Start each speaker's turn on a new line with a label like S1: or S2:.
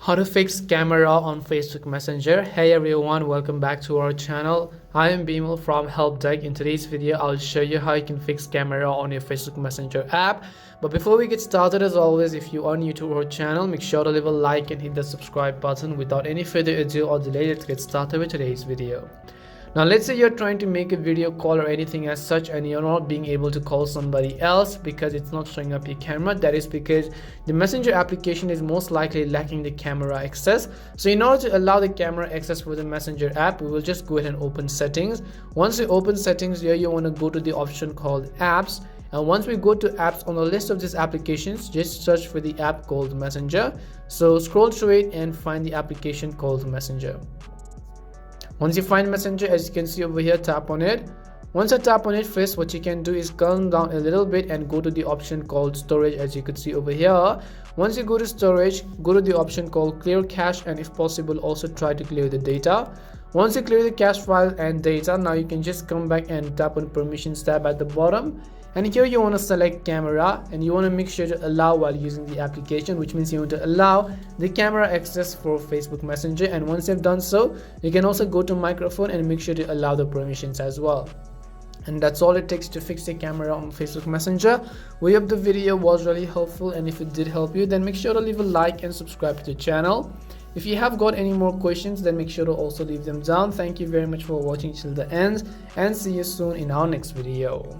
S1: How to fix camera on Facebook Messenger. Hey everyone, welcome back to our channel. I am Bimal from Help Deck. In today's video, I'll show you how you can fix camera on your Facebook Messenger app. But before we get started, as always, if you are new to our channel, make sure to leave a like and hit the subscribe button. Without any further ado or delay, let's get started with today's video. Now let's say you're trying to make a video call or anything as such and you're not being able to call somebody else because it's not showing up your camera. That is because the Messenger application is most likely lacking the camera access. So in order to allow the camera access for the Messenger app, we will just go ahead and open settings. Once you open settings here, you want to go to the option called apps. And once we go to apps, on the list of these applications, just search for the app called Messenger. So scroll through it and find the application called Messenger. Once you find Messenger, as you can see over here, tap on it. Once you tap on it, first what you can do is calm down a little bit and go to the option called storage, as you could see over here. Once you go to storage, go to the option called clear cache, and if possible also try to clear the data. Once you clear the cache file and data, now you can just come back and tap on permissions tab at the bottom. And here you want to select camera and you want to make sure to allow while using the application, which means you want to allow the camera access for Facebook Messenger. And once you've done so, you can also go to microphone and make sure to allow the permissions as well. And that's all it takes to fix the camera on Facebook Messenger. We hope the video was really helpful, and if it did help you, then make sure to leave a like and subscribe to the channel. If you have got any more questions, then make sure to also leave them down. Thank you very much for watching till the end, and see you soon in our next video.